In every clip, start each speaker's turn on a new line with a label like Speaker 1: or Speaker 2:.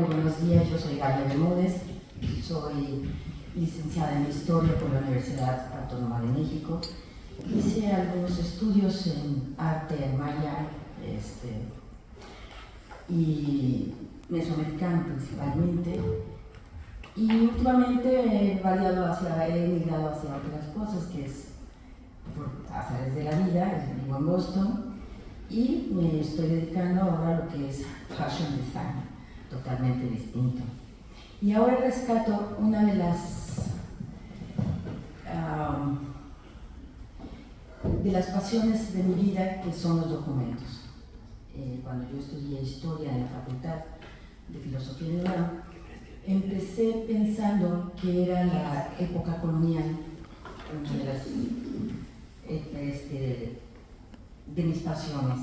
Speaker 1: Buenos días, yo soy Galia Bermúdez, soy licenciada en Historia por la Universidad Autónoma de México. Hice algunos estudios en arte maya y mesoamericano principalmente, y últimamente he migrado hacia otras cosas, que es por azares de la vida. Vivo en Boston y me estoy dedicando ahora a lo que es fashion design, totalmente distinto. Y ahora rescato una de las pasiones de mi vida, que son los documentos. Cuando yo estudié historia en la Facultad de Filosofía de UNAM, empecé pensando que era la época colonial, una de las de mis pasiones.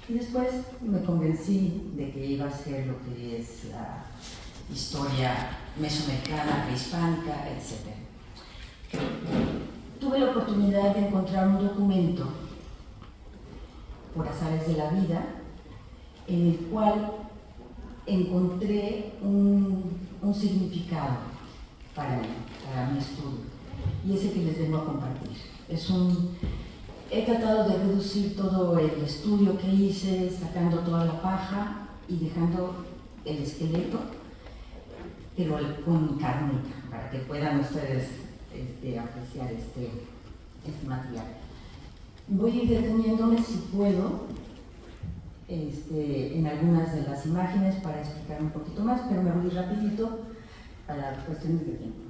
Speaker 1: Y después me convencí de que iba a ser lo que es la historia mesoamericana, prehispánica, etc. Tuve la oportunidad de encontrar un documento por azares de la vida, en el cual encontré un significado para mí, para mi estudio, y ese que les vengo a compartir. He tratado de reducir todo el estudio que hice, sacando toda la paja y dejando el esqueleto, pero con carnita, para que puedan ustedes apreciar este material. Voy a ir deteniéndome, si puedo, en algunas de las imágenes para explicar un poquito más, pero me voy rapidito para cuestiones de tiempo.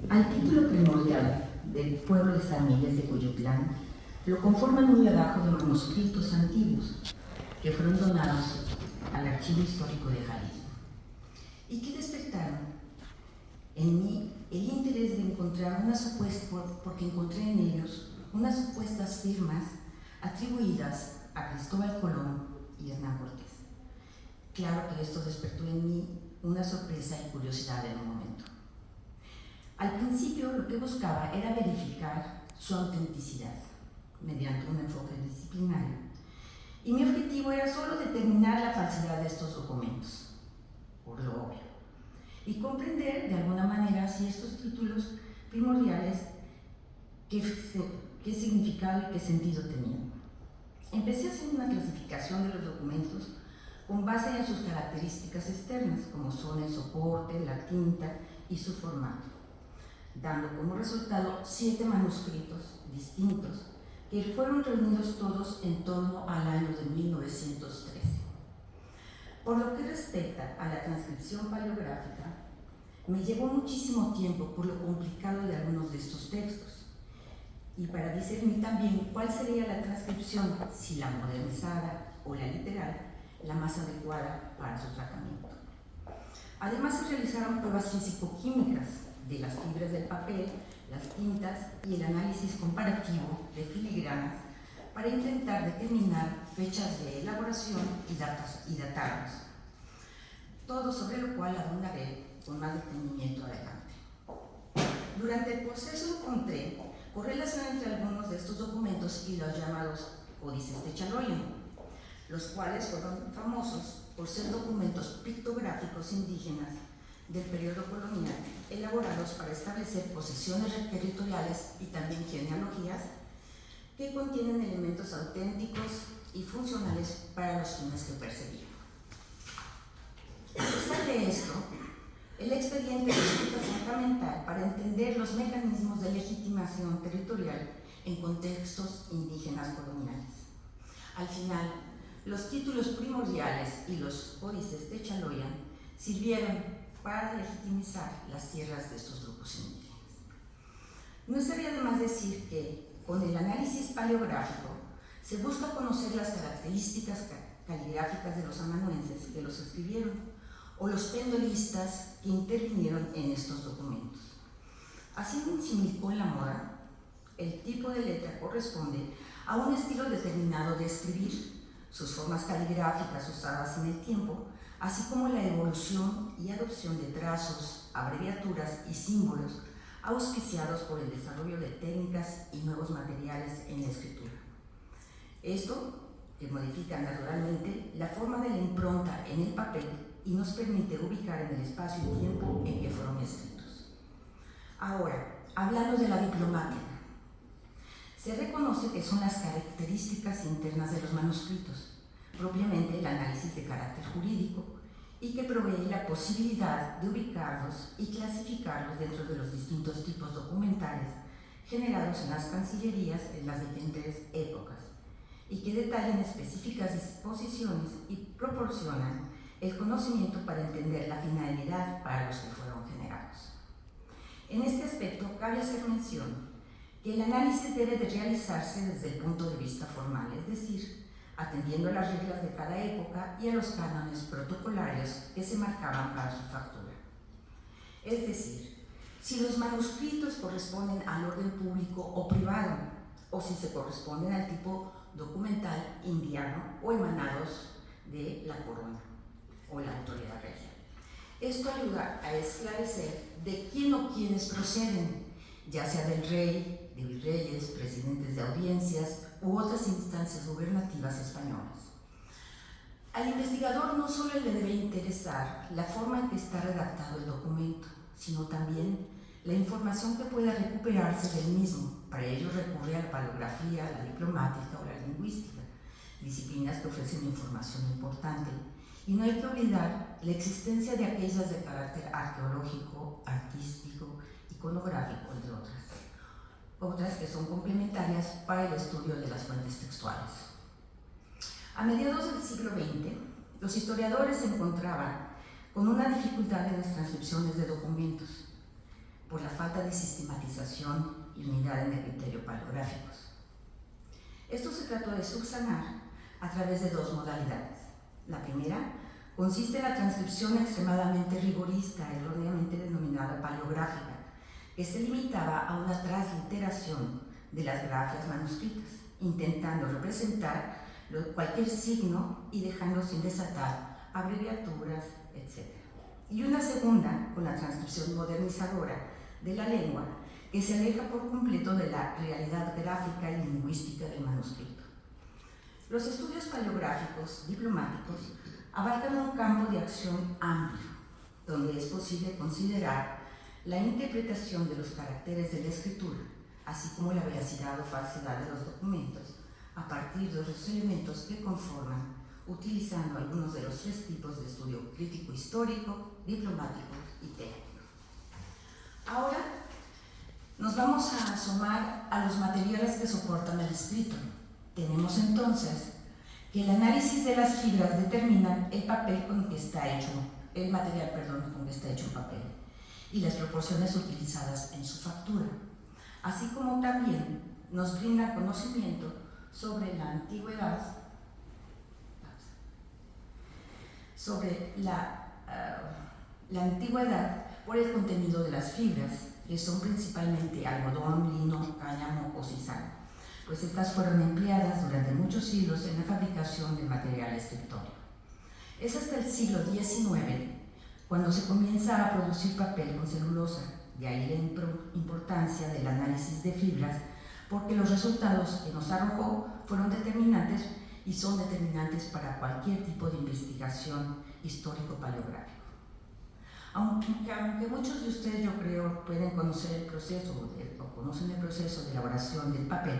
Speaker 1: Al título primordial del pueblo de San Miguel de Coyotlán lo conforman un legajo de manuscritos antiguos que fueron donados al Archivo Histórico de Jalisco y que despertaron en mí el interés de encontrar porque encontré en ellos unas supuestas firmas atribuidas a Cristóbal Colón y Hernán Cortés. Claro que esto despertó en mí una sorpresa y curiosidad en un momento. Al principio lo que buscaba era verificar su autenticidad mediante un enfoque disciplinario, y mi objetivo era solo determinar la falsidad de estos documentos, por lo obvio, y comprender de alguna manera si estos títulos primordiales qué significado y qué sentido tenían. Empecé haciendo una clasificación de los documentos con base en sus características externas, como son el soporte, la tinta y su formato, dando como resultado 7 manuscritos distintos que fueron reunidos todos en torno al año de 1913. Por lo que respecta a la transcripción paleográfica, me llevó muchísimo tiempo por lo complicado de algunos de estos textos, y para discernir también cuál sería la transcripción, si la modernizada o la literal, la más adecuada para su tratamiento. Además, se realizaron pruebas físico-químicas de las fibras del papel, las tintas y el análisis comparativo de filigranas para intentar determinar fechas de elaboración y datarlos. Todo sobre lo cual abundaré con más detenimiento adelante. Durante el proceso encontré correlación entre algunos de estos documentos y los llamados códices de Chaloyan, los cuales fueron famosos por ser documentos pictográficos indígenas del periodo colonial, elaborados para establecer posesiones territoriales y también genealogías que contienen elementos auténticos y funcionales para los fines que perseguían. A pesar de esto, el expediente resulta fundamental para entender los mecanismos de legitimación territorial en contextos indígenas coloniales. Al final, los títulos primordiales y los códices de Chaloyan sirvieron para legitimizar las tierras de estos grupos indígenas. No estaría de más decir que, con el análisis paleográfico, se busca conocer las características caligráficas de los amanuenses que los escribieron, o los pendolistas que intervinieron en estos documentos. Haciendo un símil con la moda, el tipo de letra corresponde a un estilo determinado de escribir, sus formas caligráficas usadas en el tiempo, así como la evolución y adopción de trazos, abreviaturas y símbolos auspiciados por el desarrollo de técnicas y nuevos materiales en la escritura. Esto que modifica naturalmente la forma de la impronta en el papel y nos permite ubicar en el espacio y tiempo en que fueron escritos. Ahora, hablando de la diplomática, se reconoce que son las características internas de los manuscritos, propiamente el análisis de carácter jurídico, y que provee la posibilidad de ubicarlos y clasificarlos dentro de los distintos tipos documentales generados en las cancillerías en las diferentes épocas, y que detallan específicas disposiciones y proporcionan el conocimiento para entender la finalidad para los que fueron generados. En este aspecto, cabe hacer mención que el análisis debe de realizarse desde el punto de vista formal, es decir, atendiendo a las reglas de cada época y a los cánones protocolarios que se marcaban para su factura. Es decir, si los manuscritos corresponden al orden público o privado, o si se corresponden al tipo documental indiano o emanados de la corona o la autoridad regia. Esto ayuda a esclarecer de quién o quiénes proceden, ya sea del rey, de virreyes, presidentes de audiencias u otras instancias gubernativas españolas. Al investigador no solo le debe interesar la forma en que está redactado el documento, sino también la información que pueda recuperarse del mismo. Para ello recurre a la paleografía, la diplomática o la lingüística, disciplinas que ofrecen información importante. Y no hay que olvidar la existencia de aquellas de carácter arqueológico, artístico, iconográfico, entre otras. Otras que son complementarias para el estudio de las fuentes textuales. A mediados del siglo XX, los historiadores se encontraban con una dificultad en las transcripciones de documentos por la falta de sistematización y unidad en el criterio paleográficos. Esto se trató de subsanar a través de dos modalidades. La primera consiste en la transcripción extremadamente rigorista, erróneamente denominada paleográfica, que se limitaba a una transliteración de las grafías manuscritas, intentando representar cualquier signo y dejando sin desatar abreviaturas, etc. Y una segunda, con la transcripción modernizadora de la lengua, que se aleja por completo de la realidad gráfica y lingüística del manuscrito. Los estudios paleográficos diplomáticos abarcan un campo de acción amplio, donde es posible considerar la interpretación de los caracteres de la escritura, así como la veracidad o falsedad de los documentos, a partir de los elementos que conforman, utilizando algunos de los tres tipos de estudio crítico histórico, diplomático y técnico. Ahora nos vamos a asomar a los materiales que soportan el escrito. Tenemos entonces que el análisis de las fibras determinan el papel con que está hecho, el material, con que está hecho el papel, y las proporciones utilizadas en su factura, así como también nos brinda conocimiento sobre la antigüedad, antigüedad por el contenido de las fibras, que son principalmente algodón, lino, cáñamo o sisal, pues estas fueron empleadas durante muchos siglos en la fabricación de material escritorio. Es hasta el siglo XIX cuando se comienza a producir papel con celulosa, de ahí la importancia del análisis de fibras, porque los resultados que nos arrojó fueron determinantes y son determinantes para cualquier tipo de investigación histórico-paleográfico. Aunque muchos de ustedes, yo creo, pueden conocer el proceso o conocen el proceso de elaboración del papel,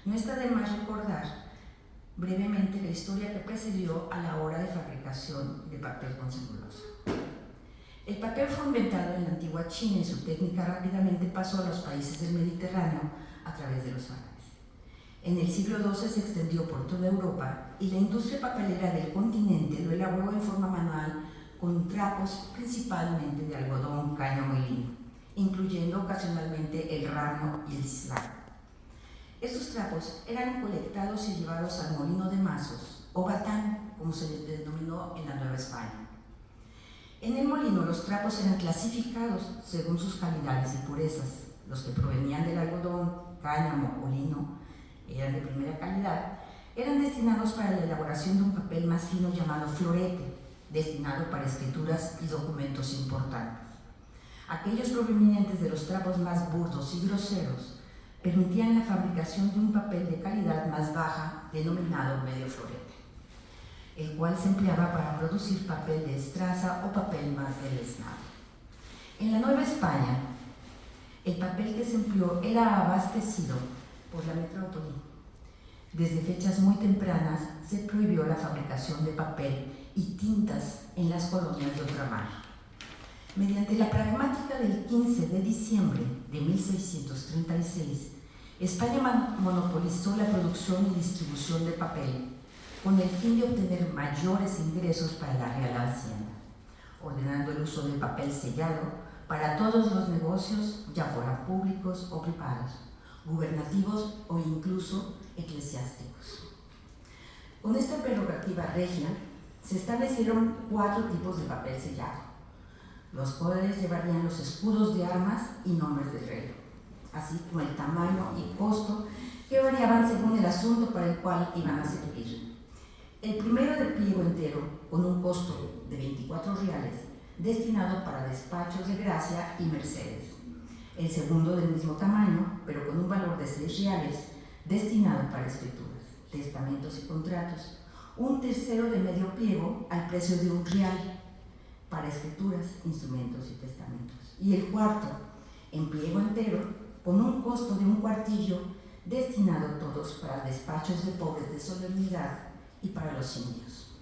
Speaker 1: no está de más recordar brevemente la historia que precedió a la hora de fabricación de papel con celulosa. El papel fue inventado en la antigua China y su técnica rápidamente pasó a los países del Mediterráneo a través de los árabes. En el siglo XII se extendió por toda Europa y la industria papelera del continente lo elaboró en forma manual con trapos principalmente de algodón, cáñamo y lino, incluyendo ocasionalmente el ramio y el slag. Estos trapos eran colectados y llevados al molino de mazos, o batán, como se le denominó en la Nueva España. En el molino los trapos eran clasificados según sus calidades y purezas. Los que provenían del algodón, cáñamo o lino eran de primera calidad, eran destinados para la elaboración de un papel más fino llamado florete, destinado para escrituras y documentos importantes. Aquellos provenientes de los trapos más burdos y groseros permitían la fabricación de un papel de calidad más baja denominado medio florete, el cual se empleaba para producir papel de estraza o papel más deleznado. En la Nueva España, el papel que se empleó era abastecido por la metrópoli. Desde fechas muy tempranas se prohibió la fabricación de papel y tintas en las colonias de ultramar. Mediante la pragmática del 15 de diciembre de 1636, España monopolizó la producción y distribución de papel con el fin de obtener mayores ingresos para la Real Hacienda, ordenando el uso de papel sellado para todos los negocios, ya fueran públicos o privados, gubernativos o incluso eclesiásticos. Con esta prerrogativa regia, se establecieron 4 tipos de papel sellado, los cuales llevarían los escudos de armas y nombres del rey, así como el tamaño y costo que variaban según el asunto para el cual iban a servir. El primero de pliego entero, con un costo de 24 reales, destinado para despachos de gracia y mercedes. El segundo del mismo tamaño, pero con un valor de 6 reales, destinado para escrituras, testamentos y contratos. Un tercero de medio pliego al precio de 1 real, para escrituras, instrumentos y testamentos. Y el cuarto, en pliego entero, con un costo de 1 cuartillo, destinado todos para despachos de pobres de solemnidad y para los indios.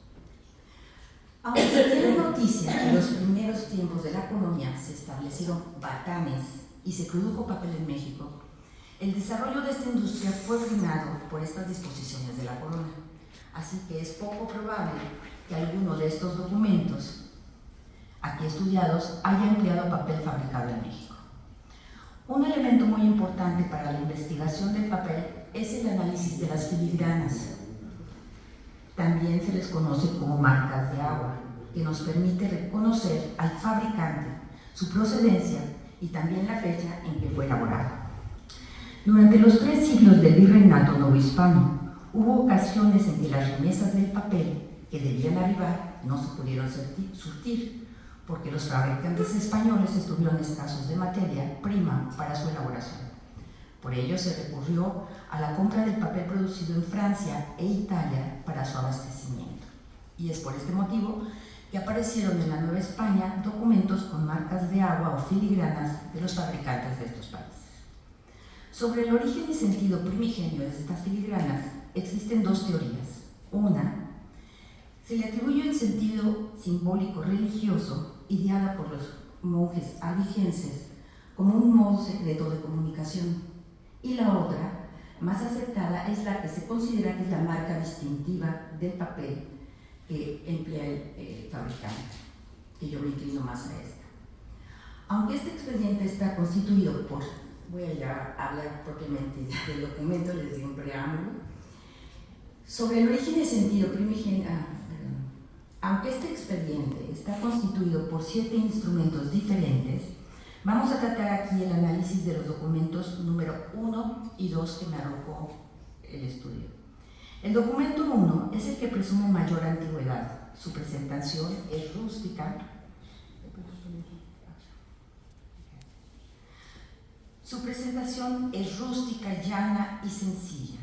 Speaker 1: Aunque se tiene noticia que en los primeros tiempos de la colonia se establecieron batanes y se produjo papel en México, el desarrollo de esta industria fue frenado por estas disposiciones de la corona, así que es poco probable que alguno de estos documentos aquí estudiados haya empleado papel fabricado en México. Un elemento muy importante para la investigación del papel es el análisis de las filigranas. También se les conoce como marcas de agua, que nos permite reconocer al fabricante, su procedencia y también la fecha en que fue elaborado. Durante los 3 siglos del virreinato novohispano, hubo ocasiones en que las remesas del papel que debían arribar no se pudieron surtir, porque los fabricantes españoles estuvieron escasos de materia prima para su elaboración. Por ello se recurrió a la compra del papel producido en Francia e Italia para su abastecimiento. Y es por este motivo que aparecieron en la Nueva España documentos con marcas de agua o filigranas de los fabricantes de estos países. Sobre el origen y sentido primigenio de estas filigranas existen 2 teorías. Una, se le atribuye el sentido simbólico religioso ideada por los monjes albigenses como un modo secreto de comunicación. Y la otra, más aceptada, es la que se considera que es la marca distintiva del papel que emplea el fabricante, que yo me inclino más a esta. Aunque este expediente está constituido por, voy a ya hablar propiamente del documento, les di un preámbulo, sobre el origen y sentido primigenio. Aunque este expediente está constituido por 7 instrumentos diferentes, vamos a tratar aquí el análisis de los documentos número 1 y 2 que me arrojó el estudio. El documento 1 es el que presume mayor antigüedad. Su presentación es rústica. Su presentación es rústica, llana y sencilla.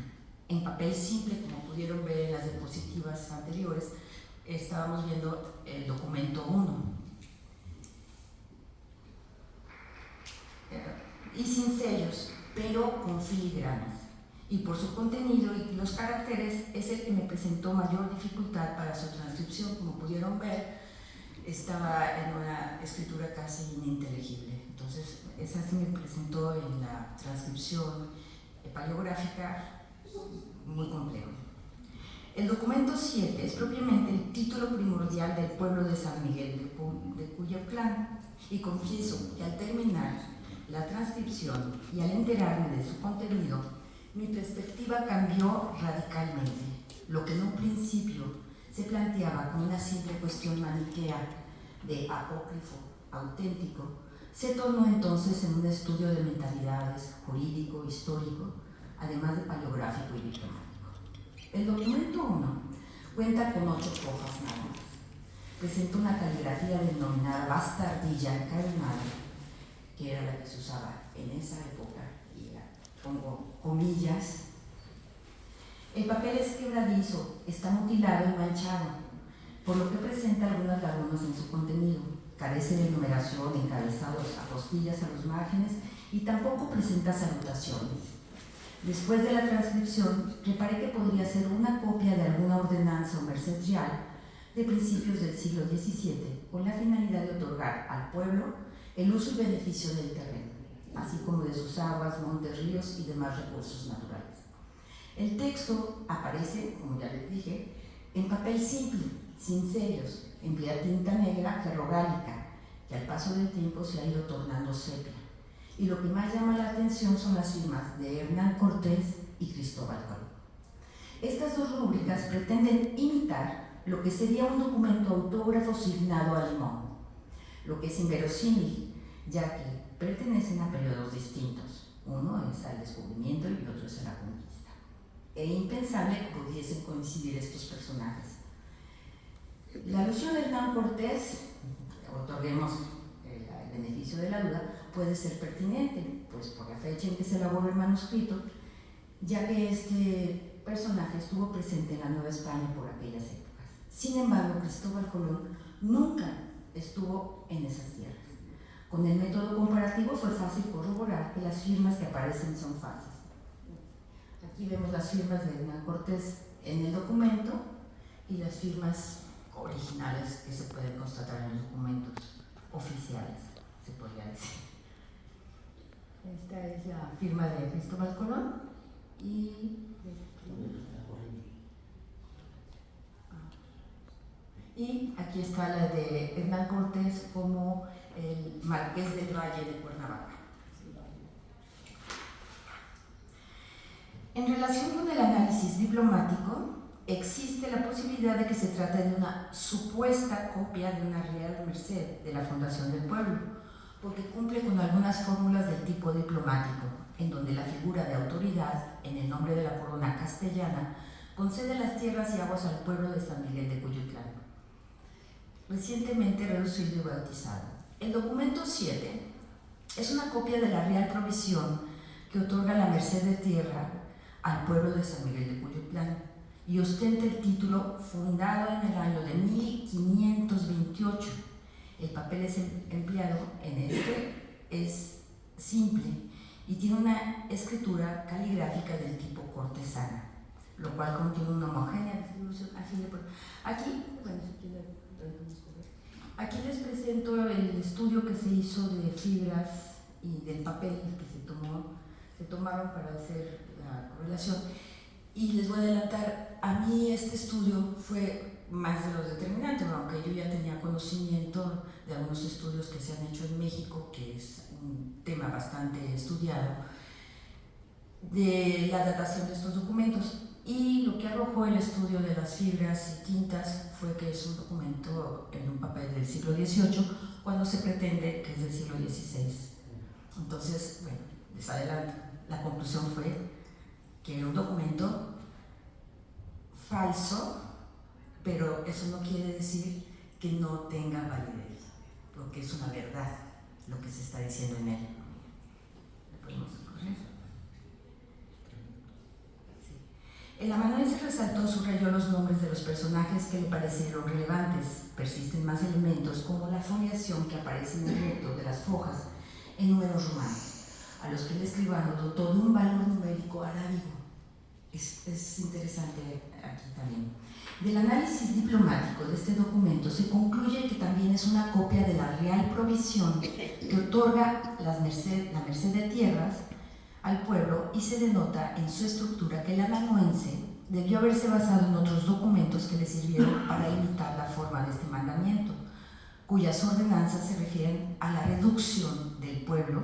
Speaker 1: En papel simple, como pudieron ver en las diapositivas anteriores, estábamos viendo el documento 1. Y sin sellos, pero con filigranas. Y por su contenido y los caracteres es el que me presentó mayor dificultad para su transcripción. Como pudieron ver, estaba en una escritura casi ininteligible. Entonces, esa sí me presentó en la transcripción paleográfica muy complejo. El documento 7 es propiamente el título primordial del pueblo de San Miguel de Cuyaplán, y confieso que al terminar la transcripción y al enterarme de su contenido, mi perspectiva cambió radicalmente. Lo que en un principio se planteaba como una simple cuestión maniquea de apócrifo auténtico, se tornó entonces en un estudio de mentalidades, jurídico, histórico, además de paleográfico y diplomático. El documento 1 cuenta con 8 hojas nada más. Presenta una caligrafía denominada bastardilla encadenada, que era la que se usaba en esa época y era pongo comillas. El papel es quebradizo, está mutilado y manchado, por lo que presenta algunas lagunas en su contenido. Carece de numeración, encabezados, apostillas a los márgenes y tampoco presenta salutaciones. Después de la transcripción, reparé que podría ser una copia de alguna ordenanza o merced real de principios del siglo XVII, con la finalidad de otorgar al pueblo el uso y beneficio del terreno, así como de sus aguas, montes, ríos y demás recursos naturales. El texto aparece, como ya les dije, en papel simple, sin sellos, emplea tinta negra ferrogálica, que al paso del tiempo se ha ido tornando sepia. Y lo que más llama la atención son las firmas de Hernán Cortés y Cristóbal Colón. Estas dos rúbricas pretenden imitar lo que sería un documento autógrafo signado a limón, lo que es inverosímil, ya que pertenecen a periodos distintos. Uno es al descubrimiento y el otro es a la conquista. E impensable que pudiesen coincidir estos personajes. La alusión de Hernán Cortés, otorguemos el beneficio de la duda, puede ser pertinente, pues por la fecha en que se elaboró el manuscrito, ya que este personaje estuvo presente en la Nueva España por aquellas épocas. Sin embargo, Cristóbal Colón nunca estuvo en esas tierras. Con el método comparativo fue fácil corroborar que las firmas que aparecen son falsas. Aquí vemos las firmas de Hernán Cortés en el documento y las firmas originales que se pueden constatar en los documentos oficiales, se podría decir. Esta es la firma de Cristóbal Colón y aquí está la de Hernán Cortés como el Marqués del Valle de Cuernavaca. En relación con el análisis diplomático, existe la posibilidad de que se trate de una supuesta copia de una real merced de la fundación del pueblo, porque cumple con algunas fórmulas del tipo diplomático, en donde la figura de autoridad, en el nombre de la corona castellana, concede las tierras y aguas al pueblo de San Miguel de Cuyutlán, recientemente reducido y bautizado. El documento 7 es una copia de la real provisión que otorga la merced de tierra al pueblo de San Miguel de Cuyutlán y ostenta el título fundado en el año de 1528. El papel es empleado en este, es simple y tiene una escritura caligráfica del tipo cortesana, lo cual contiene una homogénea distribución. Aquí les presento el estudio que se hizo de fibras y del papel que se tomaron para hacer la correlación. Y les voy a adelantar, a mí este estudio fue más de lo determinante, aunque yo ya tenía conocimiento de algunos estudios que se han hecho en México, que es un tema bastante estudiado, de la datación de estos documentos. Y lo que arrojó el estudio de las fibras y tintas fue que es un documento en un papel del siglo XVIII, cuando se pretende que es del siglo XVI. Entonces, bueno, les adelanto, la conclusión fue que era un documento falso, pero eso no quiere decir que no tenga validez, porque es una verdad lo que se está diciendo en él. ¿Podemos correr? Sí. El amanuense resaltó, subrayó los nombres de los personajes que le parecieron relevantes. Persisten más elementos como la foliación que aparece en el recto de las fojas en números romanos, a los que el escribano dotó de un valor numérico arábigo. Es interesante aquí también. Del análisis diplomático de este documento se concluye que también es una copia de la real provisión que otorga la merced de tierras al pueblo, y se denota en su estructura que el amanuense debió haberse basado en otros documentos que le sirvieron para imitar la forma de este mandamiento, cuyas ordenanzas se refieren a la reducción del pueblo,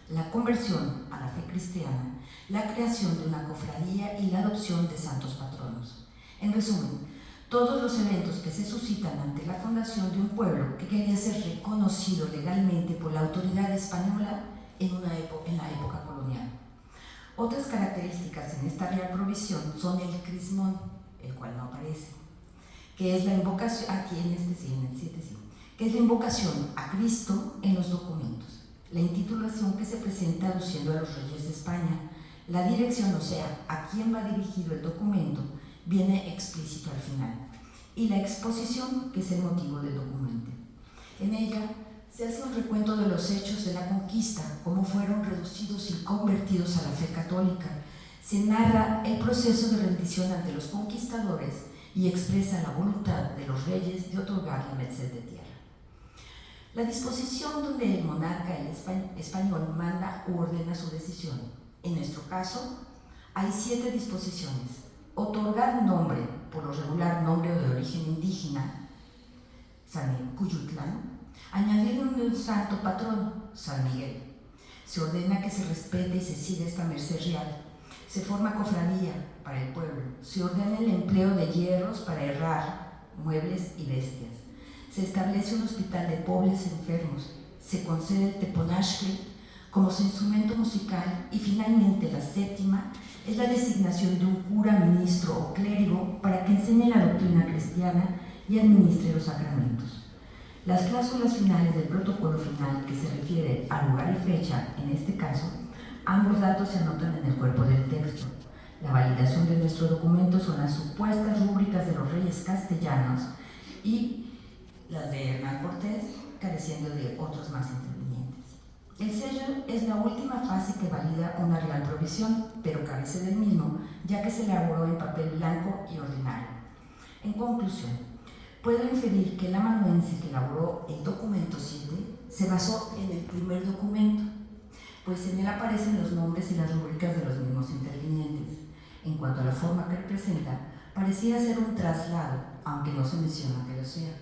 Speaker 1: la conversión a la fe cristiana, la creación de una cofradía y la adopción de santos patronos. En resumen, todos los eventos que se suscitan ante la fundación de un pueblo que quería ser reconocido legalmente por la autoridad española en la época colonial. Otras características en esta real provisión son el crismón, el cual no aparece, que es la invocación, aquí en el 7 sí, que es la invocación a Cristo en los documentos, la intitulación que se presenta aduciendo a los reyes de España, La dirección, o sea, a quién va dirigido el documento, viene explícito al final. Y la exposición, que es el motivo del documento. En ella se hace un recuento de los hechos de la conquista, cómo fueron reducidos y convertidos a la fe católica. Se narra el proceso de rendición ante los conquistadores y expresa la voluntad de los reyes de otorgar la merced de tierra. La disposición donde el monarca español manda u ordena su decisión. En nuestro caso, hay 7 disposiciones. Otorgar nombre, por lo regular nombre de origen indígena, San Cuyutlán. Añadir un santo patrón, San Miguel. Se ordena que se respete y se siga esta merced real. Se forma cofradía para el pueblo. Se ordena el empleo de hierros para herrar muebles y bestias. Se establece un hospital de pobres enfermos. Se concede el teponazcle como su instrumento musical. Y finalmente, la 7ª es la designación de un cura, ministro o clérigo para que enseñe la doctrina cristiana y administre los sacramentos. Las cláusulas finales del protocolo final, que se refiere a lugar y fecha, en este caso, ambos datos se anotan en el cuerpo del texto. La validación de nuestro documento son las supuestas rúbricas de los reyes castellanos y las de Hernán Cortés, careciendo de otros más intervinientes. El sello es la última fase que valida una real provisión, pero carece del mismo, ya que se elaboró en papel blanco y ordinario. En conclusión, puedo inferir que el amanuense que elaboró el documento 7 se basó en el primer documento, pues en él aparecen los nombres y las rúbricas de los mismos intervinientes. En cuanto a la forma que representa, parecía ser un traslado, aunque no se menciona que lo sea.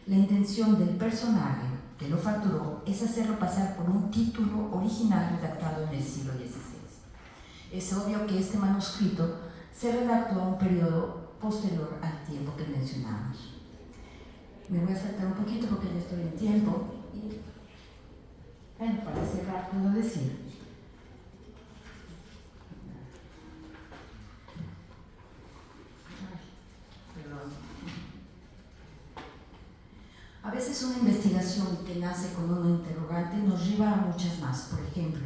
Speaker 1: La intención del personaje que lo facturó es hacerlo pasar por un título original redactado en el siglo XVI. Es obvio que este manuscrito se redactó a un periodo posterior al tiempo que mencionamos. Me voy a saltar un poquito porque ya estoy en tiempo. Y, bueno, para cerrar, puedo decir. A veces una investigación que nace con una interrogante nos lleva a muchas más. Por ejemplo,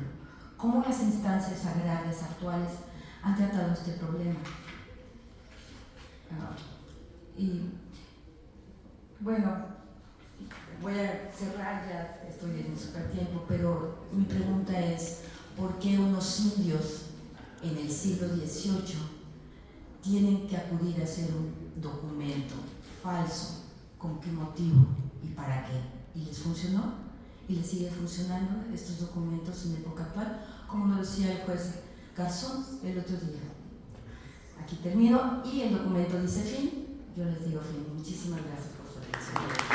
Speaker 1: ¿cómo las instancias agrarias actuales han tratado este problema? Y bueno, voy a cerrar, ya estoy en super tiempo, pero mi pregunta es, ¿por qué unos indios en el siglo XVIII tienen que acudir a hacer un documento falso? ¿Con qué motivo y para qué? ¿Y les funcionó? ¿Y les sigue funcionando estos documentos en época actual? Como lo decía el juez Garzón el otro día. Aquí termino y el documento dice fin. Yo les digo fin. Muchísimas gracias por su atención.